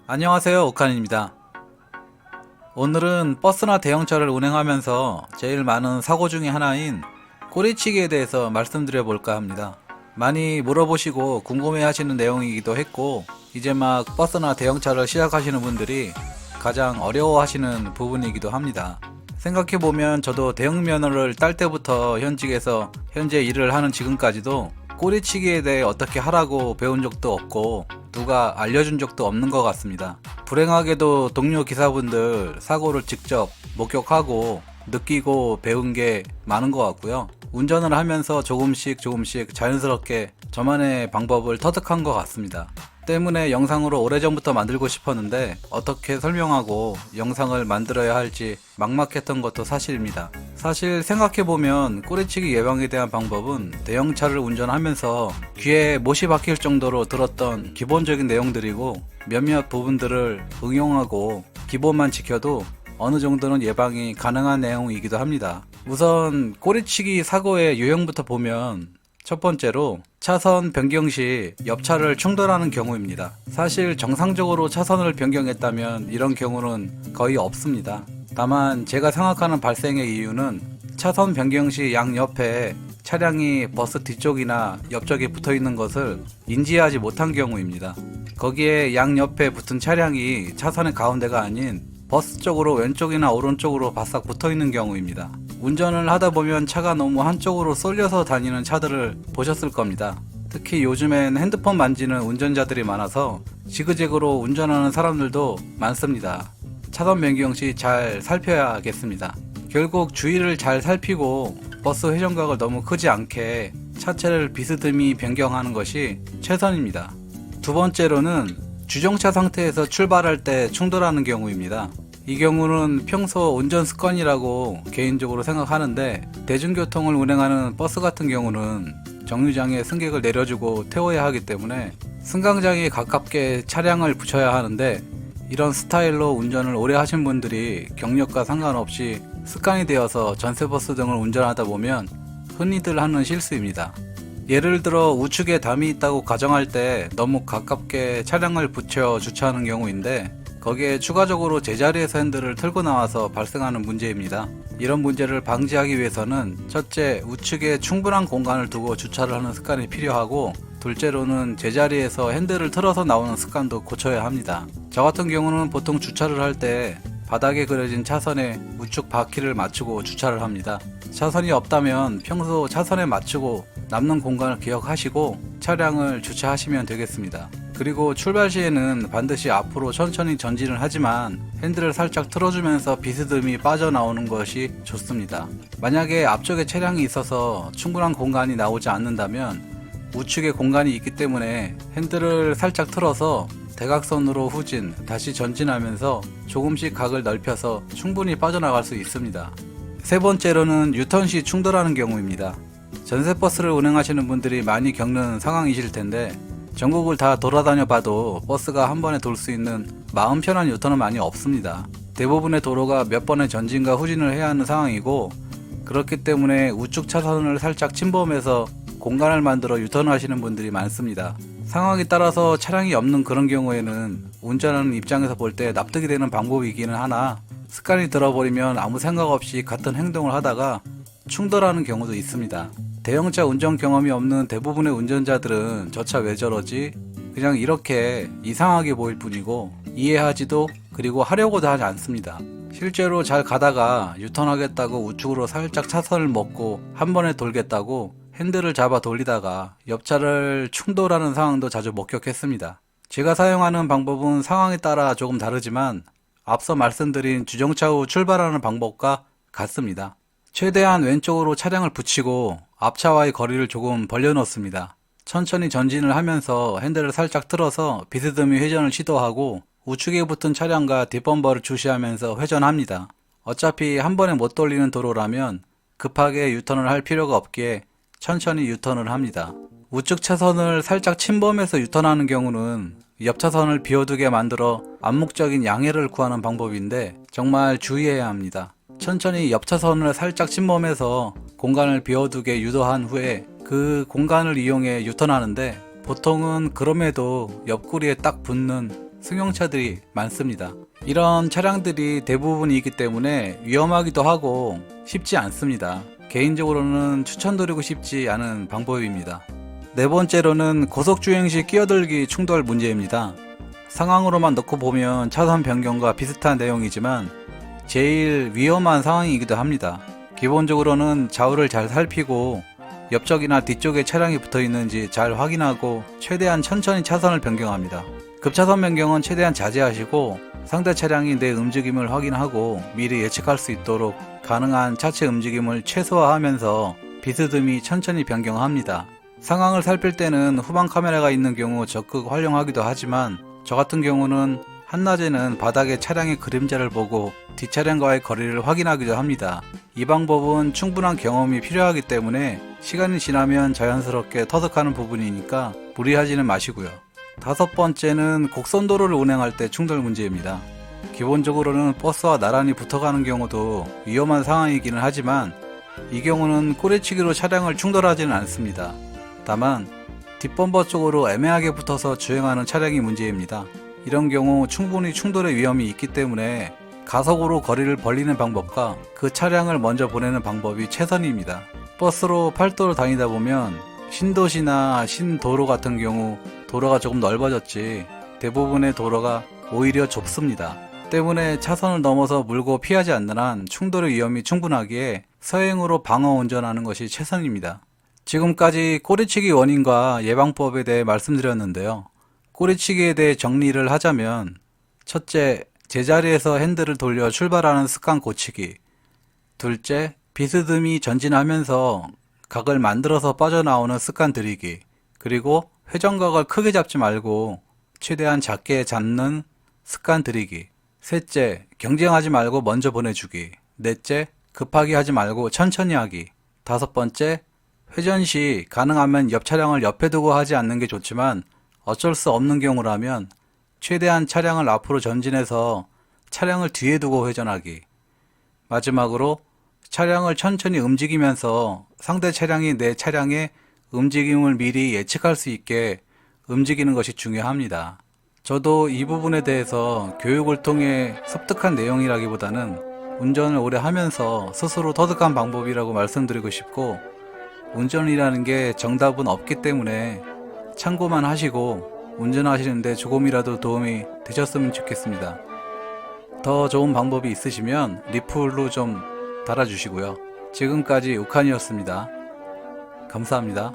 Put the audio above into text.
안녕하세요, 오칸입니다. 오늘은 버스나 대형차를 운행하면서 제일 많은 사고 중에 하나인 꼬리치기에 대해서 말씀드려 볼까 합니다. 많이 물어보시고 궁금해 하시는 내용이기도 했고, 이제 막 버스나 대형차를 시작하시는 분들이 가장 어려워 하시는 부분이기도 합니다. 생각해보면 저도 대형면허를 딸 때부터 현직에서 현재 일을 하는 지금까지도 꼬리치기에 대해 어떻게 하라고 배운 적도 없고 누가 알려준 적도 없는 것 같습니다. 불행하게도 동료 기사분들 사고를 직접 목격하고 느끼고 배운 게 많은 것 같고요. 운전을 하면서 조금씩 자연스럽게 저만의 방법을 터득한 것 같습니다. 때문에 영상으로 오래전부터 만들고 싶었는데 어떻게 설명하고 영상을 만들어야 할지 막막했던 것도 사실입니다. 사실 생각해보면 꼬리치기 예방에 대한 방법은 대형차를 운전하면서 귀에 못이 박힐 정도로 들었던 기본적인 내용들이고, 몇몇 부분들을 응용하고 기본만 지켜도 어느 정도는 예방이 가능한 내용이기도 합니다. 우선 꼬리치기 사고의 유형부터 보면, 첫 번째로 차선 변경 시 옆차를 충돌하는 경우입니다. 사실 정상적으로 차선을 변경했다면 이런 경우는 거의 없습니다. 다만 제가 생각하는 발생의 이유는 차선 변경 시 양옆에 차량이 버스 뒤쪽이나 옆쪽에 붙어 있는 것을 인지하지 못한 경우입니다. 거기에 양옆에 붙은 차량이 차선의 가운데가 아닌 버스 쪽으로 왼쪽이나 오른쪽으로 바싹 붙어 있는 경우입니다. 운전을 하다 보면 차가 너무 한쪽으로 쏠려서 다니는 차들을 보셨을 겁니다. 특히 요즘엔 핸드폰 만지는 운전자들이 많아서 지그재그로 운전하는 사람들도 많습니다. 차선 변경 시 잘 살펴야겠습니다. 결국 주의를 잘 살피고 버스 회전각을 너무 크지 않게 차체를 비스듬히 변경하는 것이 최선입니다. 두 번째로는 주정차 상태에서 출발할 때 충돌하는 경우입니다. 이 경우는 평소 운전 습관이라고 개인적으로 생각하는데, 대중교통을 운행하는 버스 같은 경우는 정류장에 승객을 내려주고 태워야 하기 때문에 승강장에 가깝게 차량을 붙여야 하는데, 이런 스타일로 운전을 오래 하신 분들이 경력과 상관없이 습관이 되어서 전세버스 등을 운전하다 보면 흔히들 하는 실수입니다. 예를 들어 우측에 담이 있다고 가정할 때 너무 가깝게 차량을 붙여 주차하는 경우인데, 거기에 추가적으로 제자리에서 핸들을 틀고 나와서 발생하는 문제입니다. 이런 문제를 방지하기 위해서는 첫째, 우측에 충분한 공간을 두고 주차를 하는 습관이 필요하고, 둘째로는 제자리에서 핸들을 틀어서 나오는 습관도 고쳐야 합니다. 저 같은 경우는 보통 주차를 할 때 바닥에 그려진 차선에 우측 바퀴를 맞추고 주차를 합니다. 차선이 없다면 평소 차선에 맞추고 남는 공간을 기억하시고 차량을 주차하시면 되겠습니다. 그리고 출발 시에는 반드시 앞으로 천천히 전진을 하지만 핸들을 살짝 틀어주면서 비스듬히 빠져나오는 것이 좋습니다. 만약에 앞쪽에 차량이 있어서 충분한 공간이 나오지 않는다면 우측에 공간이 있기 때문에 핸들을 살짝 틀어서 대각선으로 후진, 다시 전진하면서 조금씩 각을 넓혀서 충분히 빠져나갈 수 있습니다. 세 번째로는 유턴 시 충돌하는 경우입니다. 전세버스를 운행하시는 분들이 많이 겪는 상황이실 텐데, 전국을 다 돌아다녀 봐도 버스가 한 번에 돌 수 있는 마음 편한 유턴은 많이 없습니다. 대부분의 도로가 몇 번의 전진과 후진을 해야 하는 상황이고, 그렇기 때문에 우측 차선을 살짝 침범해서 공간을 만들어 유턴하시는 분들이 많습니다. 상황에 따라서 차량이 없는 그런 경우에는 운전하는 입장에서 볼 때 납득이 되는 방법이기는 하나, 습관이 들어버리면 아무 생각 없이 같은 행동을 하다가 충돌하는 경우도 있습니다. 대형차 운전 경험이 없는 대부분의 운전자들은 저 차 왜 저러지? 그냥 이렇게 이상하게 보일 뿐이고 이해하지도 그리고 하려고도 하지 않습니다. 실제로 잘 가다가 유턴하겠다고 우측으로 살짝 차선을 먹고 한 번에 돌겠다고 핸들을 잡아 돌리다가 옆차를 충돌하는 상황도 자주 목격했습니다. 제가 사용하는 방법은 상황에 따라 조금 다르지만 앞서 말씀드린 주정차 후 출발하는 방법과 같습니다. 최대한 왼쪽으로 차량을 붙이고 앞차와의 거리를 조금 벌려놓습니다. 천천히 전진을 하면서 핸들을 살짝 틀어서 비스듬히 회전을 시도하고 우측에 붙은 차량과 뒷범버를 주시하면서 회전합니다. 어차피 한 번에 못 돌리는 도로라면 급하게 유턴을 할 필요가 없기에 천천히 유턴을 합니다. 우측 차선을 살짝 침범해서 유턴하는 경우는 옆 차선을 비워두게 만들어 암묵적인 양해를 구하는 방법인데 정말 주의해야 합니다. 천천히 옆 차선을 살짝 침범해서 공간을 비워두게 유도한 후에 그 공간을 이용해 유턴하는데, 보통은 그럼에도 옆구리에 딱 붙는 승용차들이 많습니다. 이런 차량들이 대부분이기 때문에 위험하기도 하고 쉽지 않습니다. 개인적으로는 추천드리고 싶지 않은 방법입니다. 네 번째로는 고속주행 시 끼어들기 충돌 문제입니다. 상황으로만 놓고 보면 차선 변경과 비슷한 내용이지만 제일 위험한 상황이기도 합니다. 기본적으로는 좌우를 잘 살피고 옆쪽이나 뒤쪽에 차량이 붙어 있는지 잘 확인하고 최대한 천천히 차선을 변경합니다. 급차선 변경은 최대한 자제하시고 상대 차량이 내 움직임을 확인하고 미리 예측할 수 있도록 가능한 차체 움직임을 최소화하면서 비스듬히 천천히 변경합니다. 상황을 살필 때는 후방 카메라가 있는 경우 적극 활용하기도 하지만 저 같은 경우는 한낮에는 바닥에 차량의 그림자를 보고 뒷차량과의 거리를 확인하기도 합니다. 이 방법은 충분한 경험이 필요하기 때문에 시간이 지나면 자연스럽게 터득하는 부분이니까 무리하지는 마시고요. 다섯 번째는 곡선도로를 운행할 때 충돌 문제입니다. 기본적으로는 버스와 나란히 붙어가는 경우도 위험한 상황이기는 하지만 이 경우는 꼬리치기로 차량을 충돌하지는 않습니다. 다만 뒷범버 쪽으로 애매하게 붙어서 주행하는 차량이 문제입니다. 이런 경우 충분히 충돌의 위험이 있기 때문에 가속으로 거리를 벌리는 방법과 그 차량을 먼저 보내는 방법이 최선입니다. 버스로 팔도로 다니다 보면 신도시나 신도로 같은 경우 도로가 조금 넓어졌지 대부분의 도로가 오히려 좁습니다. 때문에 차선을 넘어서 물고 피하지 않는 한 충돌의 위험이 충분하기에 서행으로 방어 운전하는 것이 최선입니다. 지금까지 꼬리치기 원인과 예방법에 대해 말씀드렸는데요. 꼬리치기에 대해 정리를 하자면 첫째, 제자리에서 핸들을 돌려 출발하는 습관 고치기. 둘째, 비스듬히 전진하면서 각을 만들어서 빠져나오는 습관 들이기. 그리고 회전각을 크게 잡지 말고 최대한 작게 잡는 습관 들이기. 셋째, 경쟁하지 말고 먼저 보내주기. 넷째, 급하게 하지 말고 천천히 하기. 다섯 번째, 회전 시 가능하면 옆 차량을 옆에 두고 하지 않는 게 좋지만 어쩔 수 없는 경우라면 최대한 차량을 앞으로 전진해서 차량을 뒤에 두고 회전하기. 마지막으로 차량을 천천히 움직이면서 상대 차량이 내 차량의 움직임을 미리 예측할 수 있게 움직이는 것이 중요합니다. 저도 이 부분에 대해서 교육을 통해 습득한 내용이라기보다는 운전을 오래 하면서 스스로 터득한 방법이라고 말씀드리고 싶고, 운전이라는 게 정답은 없기 때문에 참고만 하시고 운전하시는데 조금이라도 도움이 되셨으면 좋겠습니다. 더 좋은 방법이 있으시면 리플로 좀 달아주시고요. 지금까지 우칸이었습니다. 감사합니다.